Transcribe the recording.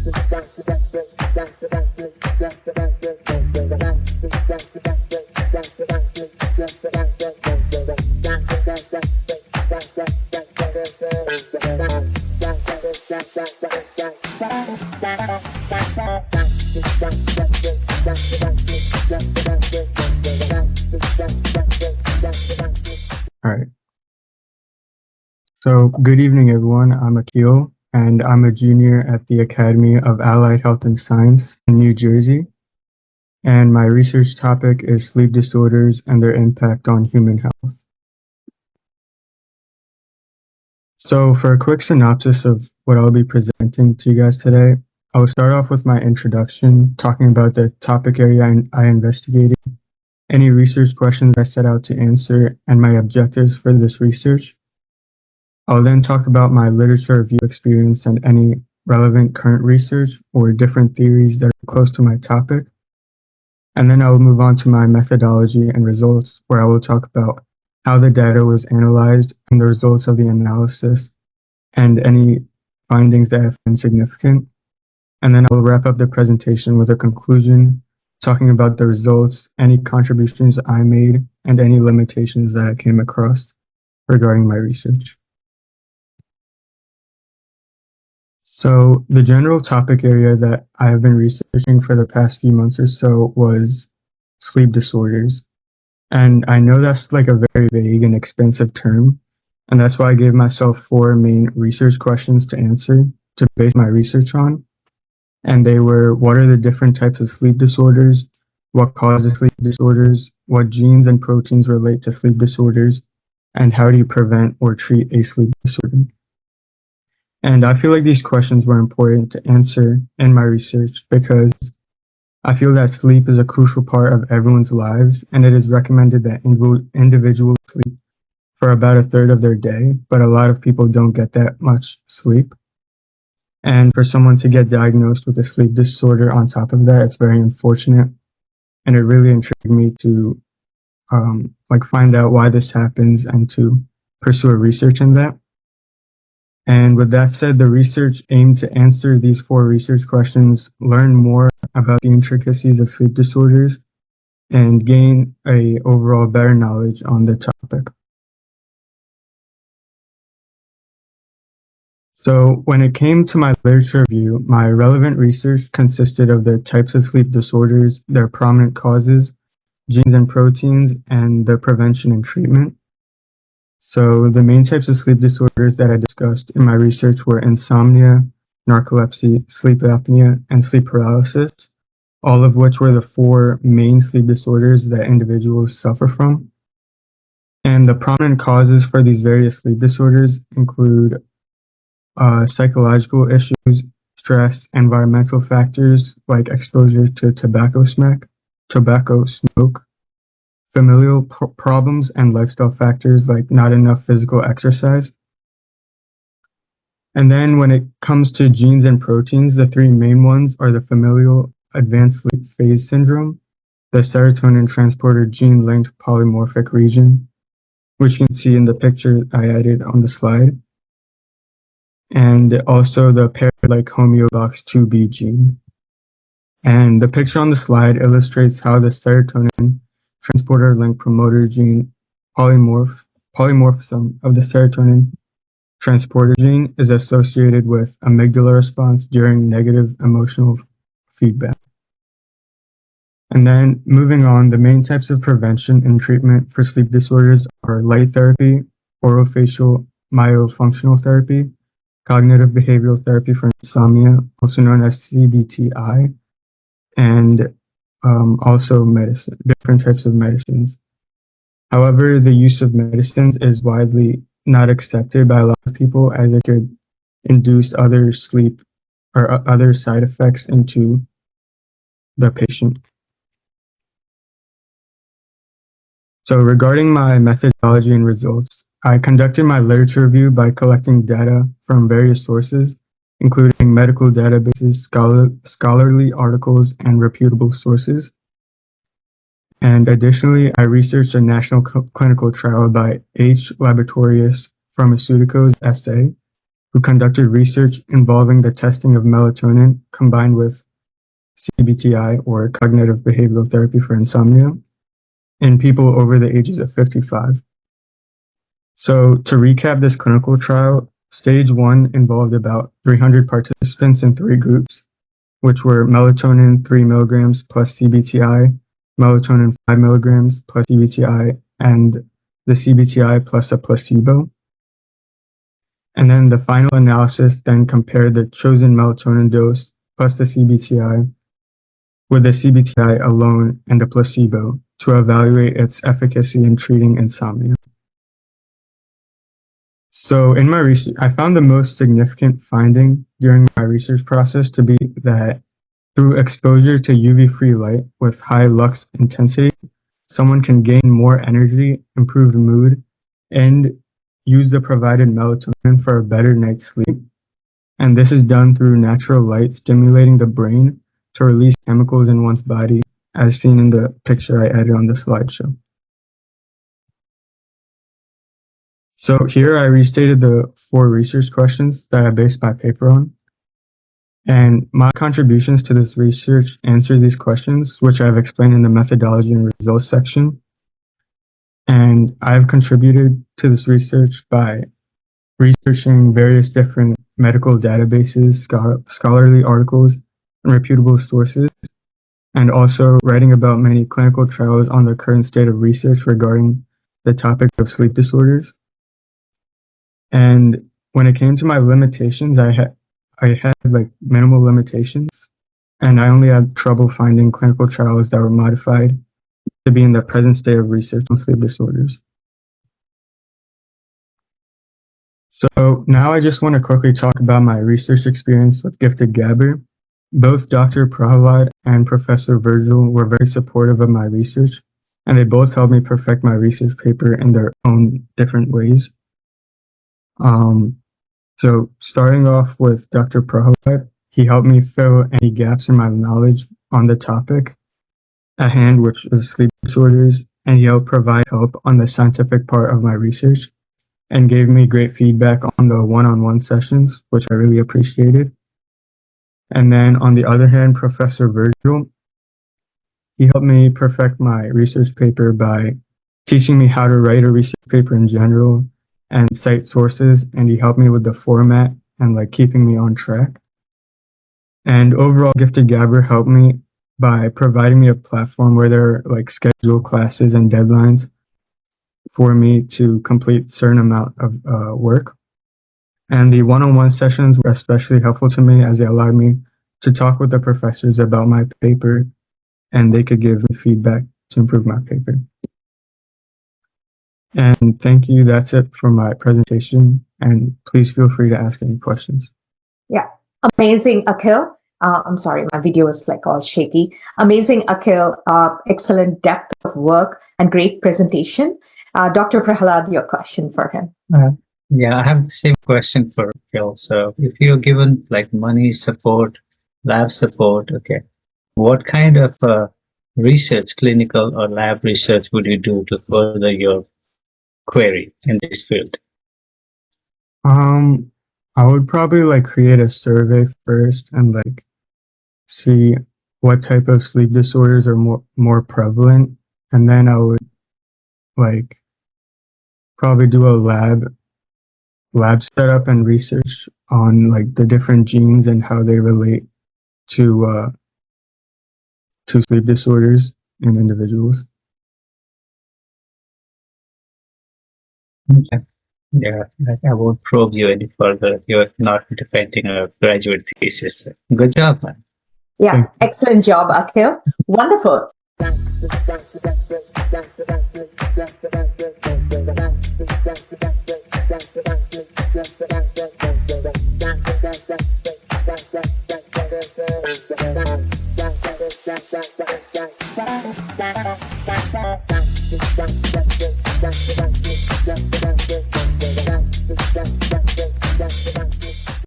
All right. So, good evening, everyone. I'm Akil, and I'm a junior at the Academy of Allied Health and Science in New Jersey. And my research topic is sleep disorders and their impact on human health. So, for a quick synopsis of what I'll be presenting to you guys today, I will start off with my introduction, talking about the topic area I investigated, any research questions I set out to answer, and my objectives for this research. I'll then talk about my literature review experience and any relevant current research or different theories that are close to my topic. And then I'll move on to my methodology and results, where I will talk about how the data was analyzed and the results of the analysis and any findings that have been significant. And then I'll wrap up the presentation with a conclusion, talking about the results, any contributions I made, and any limitations that I came across regarding my research. So the general topic area that I have been researching for the past few months or so was sleep disorders. And I know that's like a very vague and expensive term, and that's why I gave myself 4 main research questions to answer to base my research on. And they were, what are the different types of sleep disorders? What causes sleep disorders? What genes and proteins relate to sleep disorders? And how do you prevent or treat a sleep disorder? And I feel like these questions were important to answer in my research because I feel that sleep is a crucial part of everyone's lives, and it is recommended that individuals sleep for about a third of their day, but a lot of people don't get that much sleep. And for someone to get diagnosed with a sleep disorder on top of that, it's very unfortunate. And it really intrigued me to find out why this happens and to pursue a research in that. And with that said, the research aimed to answer these 4 research questions, learn more about the intricacies of sleep disorders, and gain a overall better knowledge on the topic. So when it came to my literature review, my relevant research consisted of the types of sleep disorders, their prominent causes, genes and proteins, and the prevention and treatment. So the main types of sleep disorders that I discussed in my research were insomnia, narcolepsy, sleep apnea, and sleep paralysis, all of which were the 4 main sleep disorders that individuals suffer from. And the prominent causes for these various sleep disorders include psychological issues, stress, environmental factors like exposure to tobacco smoke, familial problems, and lifestyle factors like not enough physical exercise. And then when it comes to genes and proteins, the 3 main ones are the familial advanced sleep phase syndrome, the serotonin transporter gene-linked polymorphic region, which you can see in the picture I added on the slide, and also the paired-like homeobox 2B gene. And the picture on the slide illustrates how the serotonin transporter link promoter gene polymorphism of the serotonin transporter gene is associated with amygdala response during negative emotional feedback. And then moving on, the main types of prevention and treatment for sleep disorders are light therapy, orofacial myofunctional therapy, cognitive behavioral therapy for insomnia, also known as CBTI, and also medicine, different types of medicines. However, the use of medicines is widely not accepted by a lot of people as it could induce other sleep or other side effects into the patient. So regarding my methodology and results, I conducted my literature review by collecting data from various sources, including medical databases, scholarly articles, and reputable sources. And additionally, I researched a national clinical trial by H. Laboratorius Pharmaceuticals SA, who conducted research involving the testing of melatonin combined with CBTI, or cognitive behavioral therapy for insomnia, in people over the ages of 55. So to recap this clinical trial, stage 1 involved about 300 participants in 3 groups, which were melatonin 3 milligrams plus CBTI, melatonin 5 milligrams plus CBTI, and the CBTI plus a placebo. And then the final analysis then compared the chosen melatonin dose plus the CBTI with the CBTI alone and a placebo to evaluate its efficacy in treating insomnia. So in my research, I found the most significant finding during my research process to be that through exposure to UV-free light with high lux intensity, someone can gain more energy, improved mood, and use the provided melatonin for a better night's sleep. And this is done through natural light stimulating the brain to release chemicals in one's body, as seen in the picture I added on the slideshow. So here I restated the 4 research questions that I based my paper on. And my contributions to this research answer these questions, which I've explained in the methodology and results section. And I've contributed to this research by researching various different medical databases, scholarly articles, and reputable sources, and also writing about many clinical trials on the current state of research regarding the topic of sleep disorders. And when it came to my limitations, I had like minimal limitations, and I only had trouble finding clinical trials that were modified to be in the present state of research on sleep disorders. So now I just want to quickly talk about my research experience with gifted gabber. Both Dr. Prahalad and Professor Virgil were very supportive of my research, and they both helped me perfect my research paper in their own different ways. So starting off with Dr. Prahalad, he helped me fill any gaps in my knowledge on the topic at hand, which is sleep disorders, and he helped provide help on the scientific part of my research and gave me great feedback on the one-on-one sessions, which I really appreciated. And then on the other hand, Professor Virgil, he helped me perfect my research paper by teaching me how to write a research paper in general and cite sources, and he helped me with the format and like keeping me on track. And overall, Gifted Gabber helped me by providing me a platform where there are like scheduled classes and deadlines for me to complete certain amount of work. And the one-on-one sessions were especially helpful to me as they allowed me to talk with the professors about my paper, and they could give me feedback to improve my paper. And thank you. That's it for my presentation. And please feel free to ask any questions. Yeah, amazing, Akhil. I'm sorry, my video was like all shaky. Amazing, Akhil. Excellent depth of work and great presentation. Dr. Prahalad, your question for him. Yeah, I have the same question for Phil. So if you're given like money support, lab support, okay, what kind of research, clinical or lab research would you do to further your query in this field? I would probably like create a survey first and like see what type of sleep disorders are more prevalent, and then I would like probably do a lab setup and research on like the different genes and how they relate to sleep disorders in individuals. Okay. Yeah, I won't probe you any further. You're not defending a graduate thesis. Good job, man. Yeah, excellent job, Akhil. Wonderful.